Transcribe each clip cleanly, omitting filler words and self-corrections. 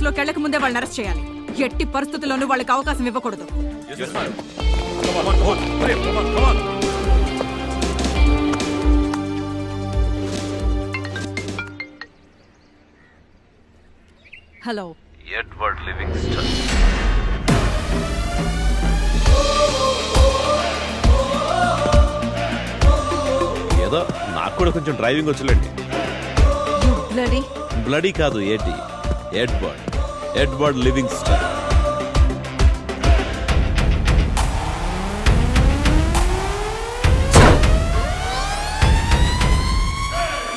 లోకి వెళ్ళక ముందే వాళ్ళని అరెస్ట్ చేయాలి. ఎట్టి పరిస్థితుల్లోనూ వాళ్ళకి అవకాశం ఇవ్వకూడదు. Hello, Edward Livingston. ఏదో నాకు కూడా కొంచెం డ్రైవింగ్ వచ్చులేండి. బ్లడీ కాదు, Edward Livingston.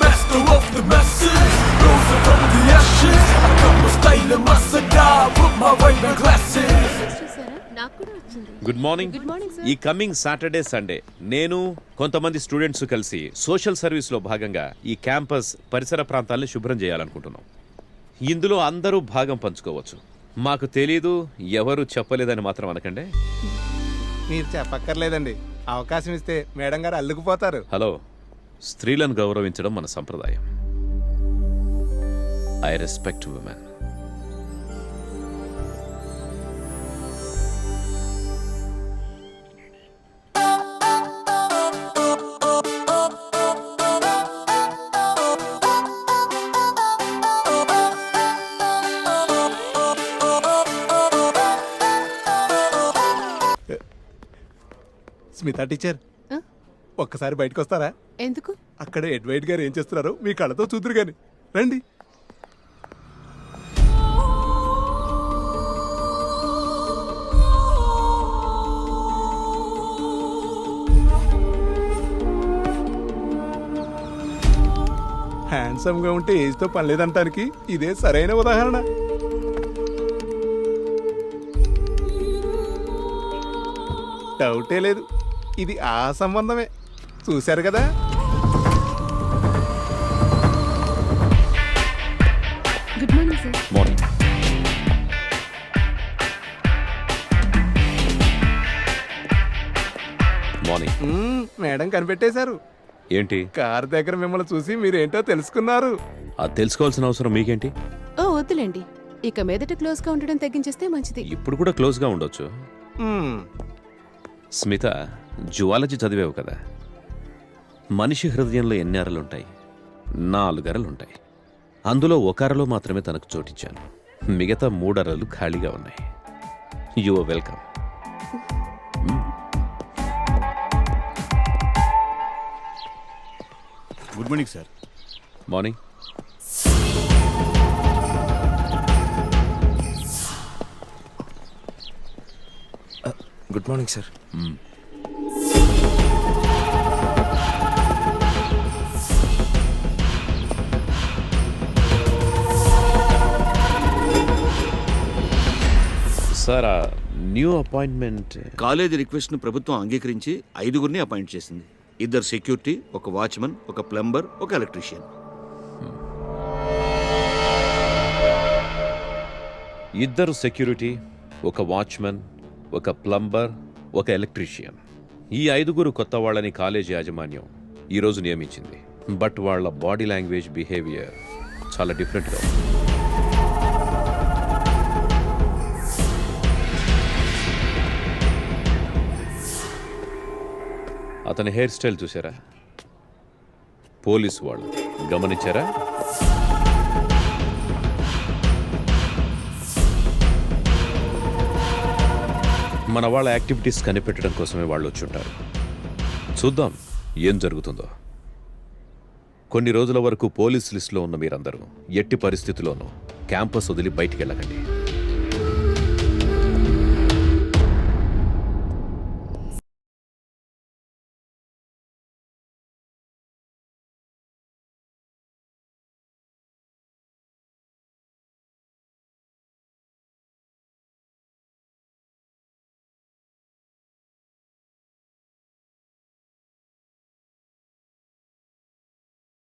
Master of the masses, rose from the ashes. I come to style in my cigar, put my Ray-Ban glasses. Good morning. ఈ కమింగ్ సాటర్డే సండే నేను కొంతమంది students కలిసి సోషల్ సర్వీస్ లో భాగంగా ఈ campus పరిసర ప్రాంతాలను శుభ్రం చేయాలనుకుంటున్నాం. ఇందులో అందరూ భాగం పంచుకోవచ్చు. మాకు తెలీదు, ఎవరు చెప్పలేదని మాత్రం అనకండి. మీరు చెప్పక్కర్లేదండి, అవకాశం ఇస్తే మేడం గారు అల్లుకుపోతారు. హలో, స్త్రీలను గౌరవించడం మన సంప్రదాయం. I respect women. Smita teacher, ఒక్కసారి బయటకు వస్తారా? ఎందుకు? అక్కడ ఎడ్వైడ్ గారు ఏం చేస్తున్నారో మీ కళ్ళతో చూదురు గాని రండి. హ్యాండ్సమ్ గా ఉంటే ఏజ్ తో పని లేదంటానికి ఇదే సరైన ఉదాహరణ. డౌటే లేదు, ఇది ఆ సంబంధమే. చూశారు కదా. Good morning sir. Morning. Morning. Madam కనిపెట్టేశారు. ఏంటి? కార్ దగ్గర మిమ్మల్ని చూసి మీరేంటో తెలుసుకున్నారు. అది తెలుసుకోవాల్సిన అవసరం మీకేంటి? ఓ వద్దులేండి, ఇక మీదట క్లోజ్ గా ఉండడం తగ్గించేస్తే మంచిది. ఇప్పుడు కూడా క్లోజ్ గా ఉండొచ్చు. స్మిత, జువాలజీ చదివేవు కదా. మనిషి హృదయంలో ఎన్ని అరలుంటాయి? 4 అరలుంటాయి. అందులో 1 అరలో మాత్రమే తనకు చోటిచ్చాను. మిగతా 3 అరలు ఖాళీగా ఉన్నాయి. You are welcome. Good morning sir. Morning. Good morning sir. Sir, ఆ న్యూ అపాయింట్మెంట్. కాలేజీ రిక్వెస్ట్ ను ప్రభుత్వం అంగీకరించి 5గురిని అపాయింట్ చేసింది. 2 security, 1 watchman, 1 plumber, 1 electrician. 2 security, 1 watchman, 1 plumber, 1 electrician. ఈ 5గురు కొత్త వాళ్ళని కాలేజీ యాజమాన్యం ఈరోజు నియమించింది. బట్ వాళ్ళ బాడీ లాంగ్వేజ్, బిహేవియర్ చాలా డిఫరెంట్గా ఉంది. అతని హెయిర్ స్టైల్ చూసారా? పోలీసు వాళ్ళు గమనించారా? మన వాళ్ళ యాక్టివిటీస్ కనిపెట్టడం కోసమే వాళ్ళు వచ్చుంటారు. చూద్దాం ఏం జరుగుతుందో. కొన్ని రోజుల వరకు పోలీస్ లిస్టులో ఉన్న మీరందరూ ఎట్టి పరిస్థితుల్లోనూ క్యాంపస్ వదిలి బయటికి వెళ్ళకండి.